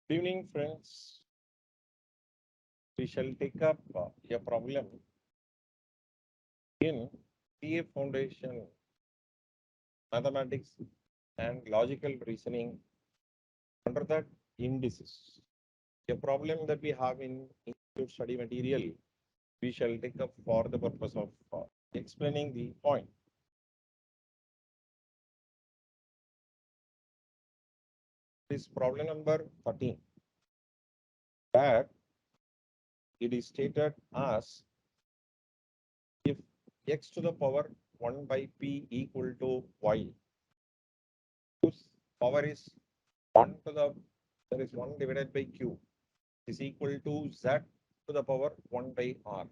Good evening, friends. We shall take up a problem in PA Foundation Mathematics and Logical Reasoning under that indices. A problem that we have in Institute study material, we shall take up for the purpose of explaining the point. This problem number 13, where it is stated as if x to the power 1 by p equal to y, whose power is 1 to the, there is 1 divided by q is equal to z to the power 1 by r.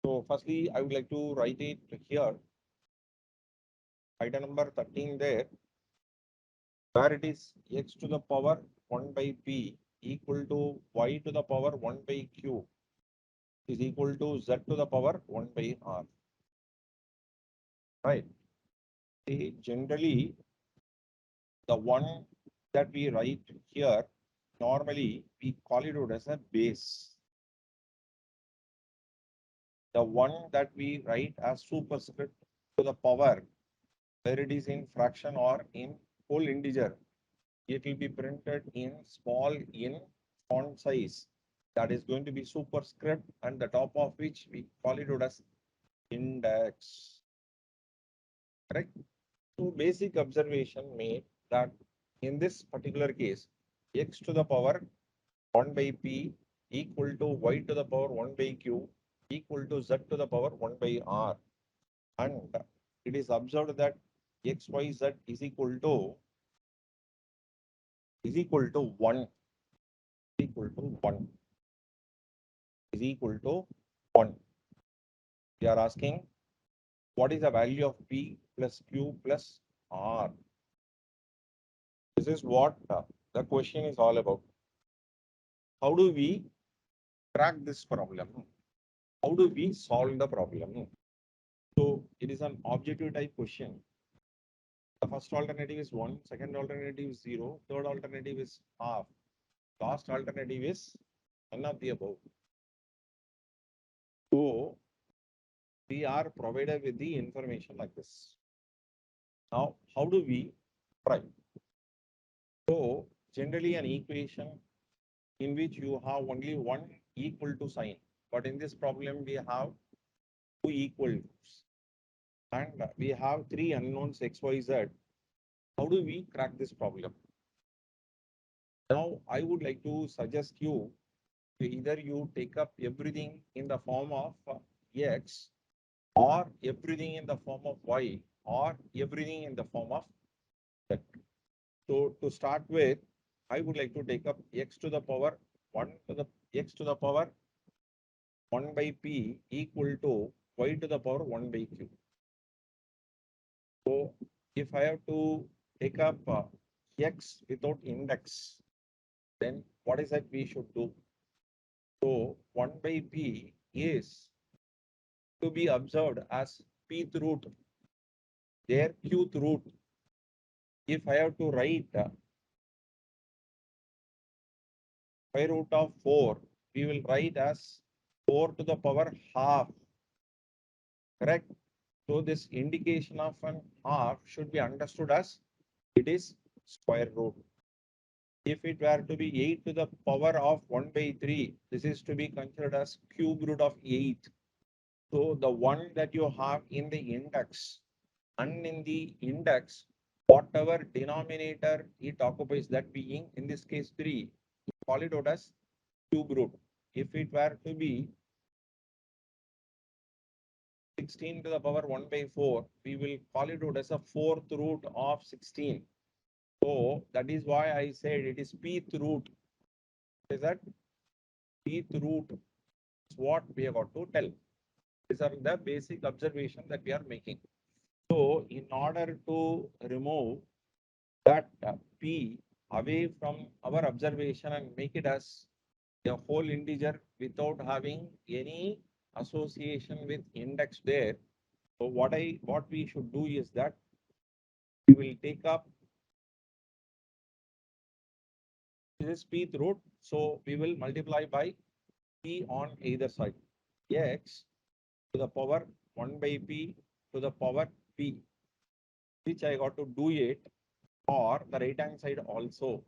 So firstly, I would like to write it here, item number 13 there, where it is x to the power 1 by p equal to y to the power 1 by q is equal to z to the power 1 by r. Right. Generally, the one that we write here, normally we call it out as a base. The one that we write as superscript to the power, where it is in fraction or in whole integer, it will be printed in small in font size. That is going to be superscript, and the top of which we call it out as index. Correct? So basic observation made that in this particular case, x to the power 1 by p equal to y to the power 1 by q equal to z to the power 1 by r. And it is observed that x, y, z is equal to 1, equal to 1, is equal to 1. We are asking what is the value of p plus q plus r. This is what the question is all about. How do we crack this problem? How do we solve the problem? So it is an objective type question. The first alternative is 1, second alternative is 0, third alternative is half, last alternative is none of the above. So we are provided with the information like this. Now, how do we try? So generally an equation in which you have only one equal to sign, but in this problem we have two equals, and we have three unknowns x, y, z. How do we crack this problem? Now, I would like to suggest you either you take up everything in the form of x, or everything in the form of y, or everything in the form of z. So to start with, I would like to take up x to the power 1 to the x to the power 1 by p equal to y to the power 1 by q. So if I have to take up x without index, then what is that we should do? So 1 by p is to be observed as pth root, their qth root. If I have to write square root of 4, we will write as 4 to the power half. Correct? So this indication of an half should be understood as it is square root. If it were to be 8 to the power of 1 by 3, this is to be considered as cube root of 8. So the one that you have in the index, and in the index, whatever denominator it occupies, that being in this case 3, call it out as cube root. If it were to be 16 to the power 1 by 4, we will call it out as a fourth root of 16. So that is why I said it is pth root. Is that pth root is what we have got to tell. These are the basic observation that we are making. So in order to remove that p away from our observation and make it as a whole integer without having any association with index there. So what we should do is that we will take up This is pth root. So we will multiply by p on either side. X to the power 1 by p to the power p, which I got to do it for the right hand side also.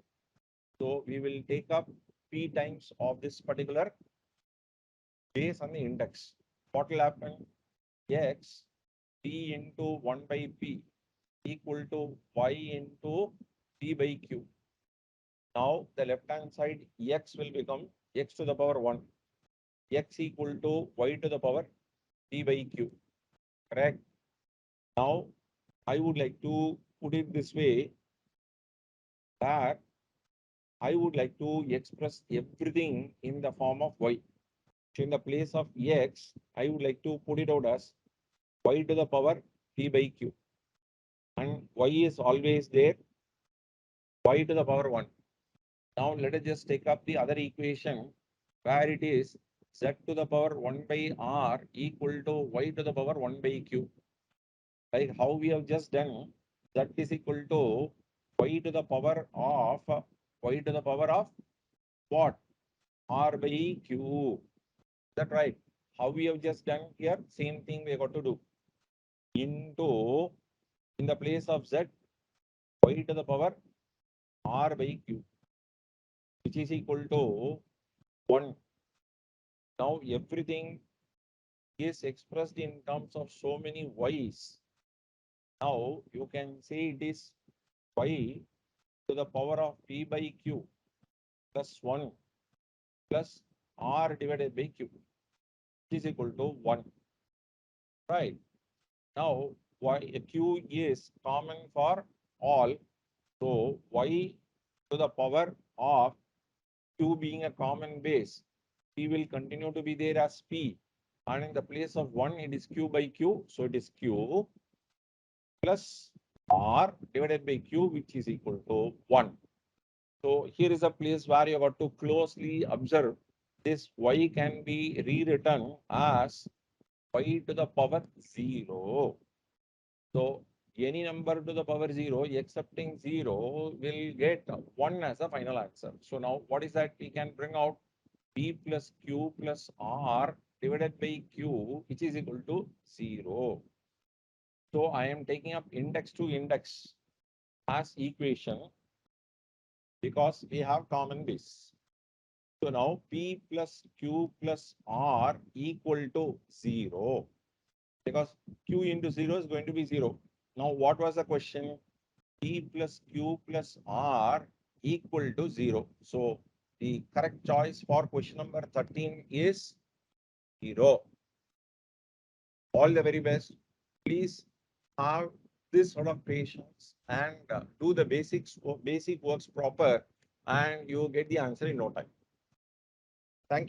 So we will take up p times of this particular base on the index. What will happen? X p into 1 by p equal to y into p by q. Now the left hand side x will become x to the power 1, x equal to y to the power p by q. Correct? Now I would like to put it this way, that I would like to express everything in the form of y. So in the place of x, I would like to put it out as y to the power p by q. And y is always there, y to the power 1. Now let us just take up the other equation where it is z to the power 1 by r equal to y to the power 1 by q. Like how we have just done, z is equal to y to the power of y to the power of what? R by q. Is that right? How we have just done here, same thing we got to do. Into, in the place of z, y to the power r by q, which is equal to 1. Now everything is expressed in terms of so many y's. Now you can say it is y to the power of p by q plus 1 plus r divided by q, which is equal to 1. Right. Now q is common for all. So y to the power of q being a common base, p will continue to be there as p. And in the place of 1, it is q by q. So it is q plus r divided by q, which is equal to 1. So here is a place where you got to closely observe. This y can be rewritten as y to the power 0. So any number to the power 0 excepting 0 will get 1 as a final answer. So now what is that? We can bring out p plus q plus r divided by q, which is equal to 0. So I am taking up index to index as equation because we have common base. So now p plus q plus r equal to 0, because q into 0 is going to be 0. Now what was the question? P plus q plus r equal to 0. So the correct choice for question number 13 is 0. All the very best. Please have this sort of patience and do the basic works proper, and you get the answer in no time. Thank you.